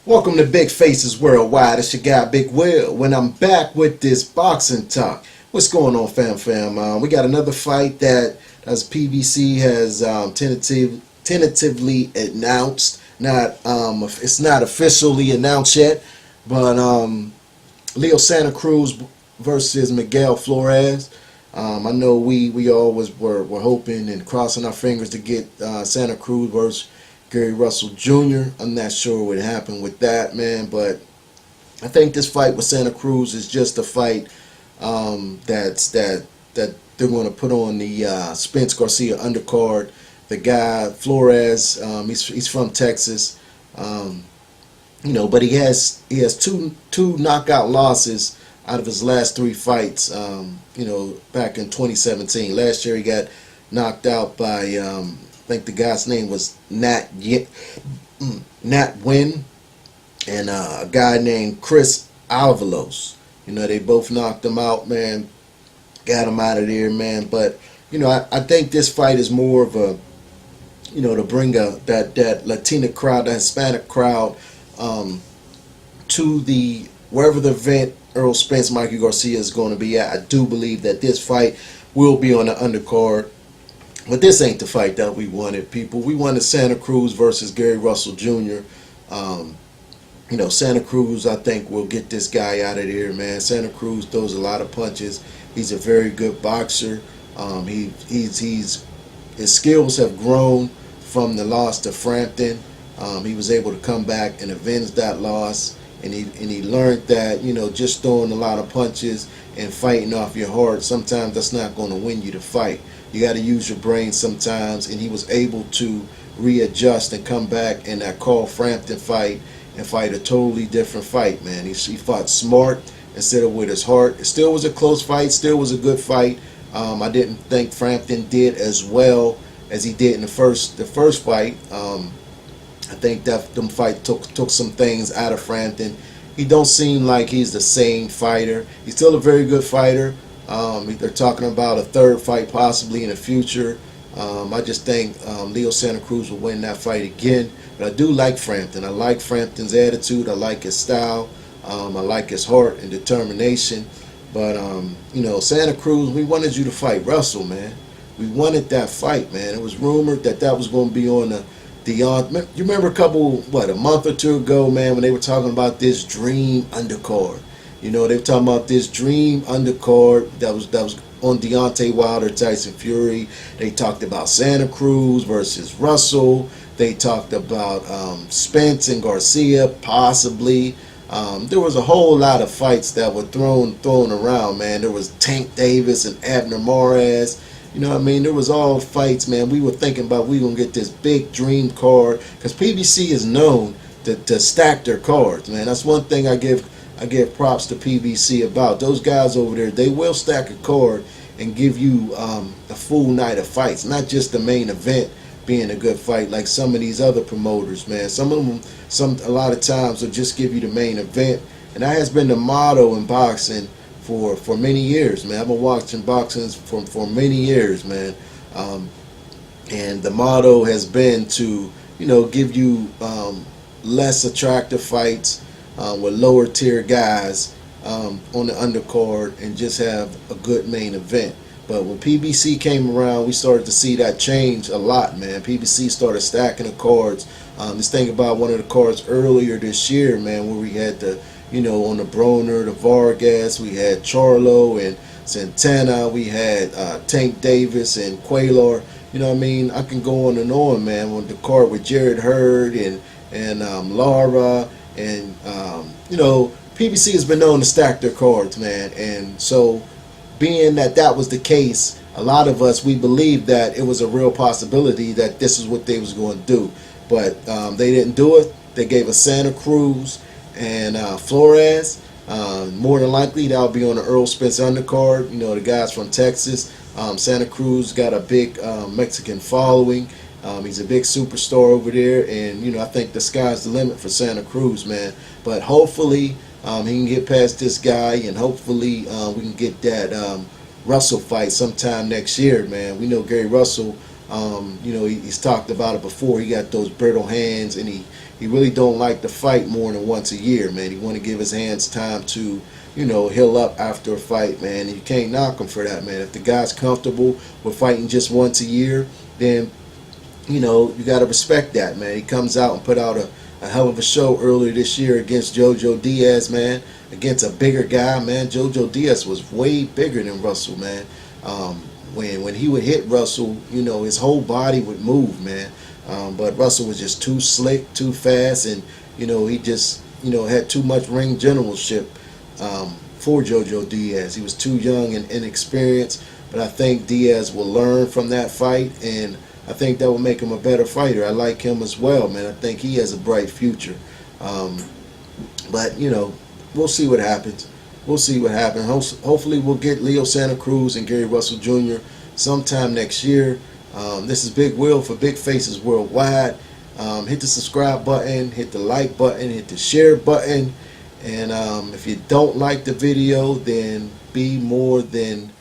Welcome to Big Faces Worldwide. It's your guy Big Will. When I'm back with this boxing talk, what's going on, fam? We got another fight that, as PBC has tentatively announced. It's not officially announced yet, but Leo Santacruz versus Miguel Flores. I know we always were hoping and crossing our fingers to get Santacruz versus Gary Russell Jr. I'm not sure what happened with that, man, but I think this fight with Santacruz is just a fight that they're going to put on the Spence Garcia undercard. The guy Flores, he's from Texas, but he has two knockout losses out of his last three fights. Back in 2017. Last year he got knocked out by I think the guy's name was Nat Wynn and a guy named Chris Alvalos. They both knocked him out, man. Got him out of there, man. But I think this fight is more of a to bring that Latina crowd, that Hispanic crowd, to the wherever the event Earl Spence, Mikey Garcia is going to be at. I do believe that this fight will be on the undercard. But this ain't the fight that we wanted, people. We wanted Santacruz versus Gary Russell Jr. Santacruz, I think, will get this guy out of there, man. Santacruz throws a lot of punches. He's a very good boxer. His skills have grown from the loss to Frampton. He was able to come back and avenge that loss. And he learned that, just throwing a lot of punches and fighting off your heart, sometimes that's not going to win you the fight. You got to use your brain sometimes, and he was able to readjust and come back in that Carl Frampton fight and fight a totally different fight, man. He fought smart instead of with his heart. It still was a close fight, still was a good fight. I didn't think Frampton did as well as he did in the first fight. I think that them fight took some things out of Frampton. He don't seem like he's the same fighter. He's still a very good fighter. They're talking about a third fight possibly in the future. I just think Leo Santacruz will win that fight again. But I do like Frampton. I like Frampton's attitude. I like his style. I like his heart and determination. But, Santacruz, we wanted you to fight Russell, man. We wanted that fight, man. It was rumored that was going to be on the Deontay. You remember a month or two ago, man, when they were talking about this dream undercard. They were talking about this dream undercard that was on Deontay Wilder, Tyson Fury. They talked about Santacruz versus Russell. They talked about Spence and Garcia, possibly. There was a whole lot of fights that were thrown around, man. There was Tank Davis and Abner Mares. There was all fights, man. We were thinking about we going to get this big dream card because PBC is known to stack their cards, man. That's one thing I give props to PBC about. Those guys over there, they will stack a card and give you a full night of fights, not just the main event being a good fight like some of these other promoters, man. Some of them, a lot of times, will just give you the main event, and that has been the motto in boxing for many years, man. I've been watching boxing for many years, man. And the motto has been to, give you less attractive fights with lower tier guys on the undercard and just have a good main event. But when PBC came around, we started to see that change a lot, man. PBC started stacking the cards. Just think about one of the cards earlier this year, man, where we had the on the Broner, the Vargas, we had Charlo and Santana, we had Tank Davis and Cuellar. I can go on and on, man. With the card with Jared Hurd and Lara and PBC has been known to stack their cards, man. And so, being that was the case, a lot of us, we believed that it was a real possibility that this is what they was going to do. But they didn't do it. They gave us Santacruz and Flores. More than likely, that'll be on the Earl Spence undercard. The guys from Texas. Santacruz got a big Mexican following. He's a big superstar over there, and I think the sky's the limit for Santacruz, man. But hopefully he can get past this guy, and hopefully we can get that Russell fight sometime next year, man. We know Gary Russell You know, he's talked about it before. He got those brittle hands, and he really don't like to fight more than once a year, man. He want to give his hands time to, you know, heal up after a fight, man. And you can't knock him for that, man. If the guy's comfortable with fighting just once a year, then, you know, you got to respect that, man. He comes out and put out a hell of a show earlier this year against Jojo Diaz, man, against a bigger guy, man. Jojo Diaz was way bigger than Russell, man. When he would hit Russell, you know, his whole body would move, man. But Russell was just too slick, too fast, and, you know, he just, you know, had too much ring generalship for Jojo Diaz. He was too young and inexperienced, but I think Diaz will learn from that fight, and I think that will make him a better fighter. I like him as well, man. I think he has a bright future. But, you know, we'll see what happens. We'll see what happens. Hopefully we'll get Leo Santacruz and Gary Russell Jr. sometime next year. This is Big Will for Big Faces Worldwide. Hit the subscribe button, hit the like button, hit the share button. And if you don't like the video, then be more than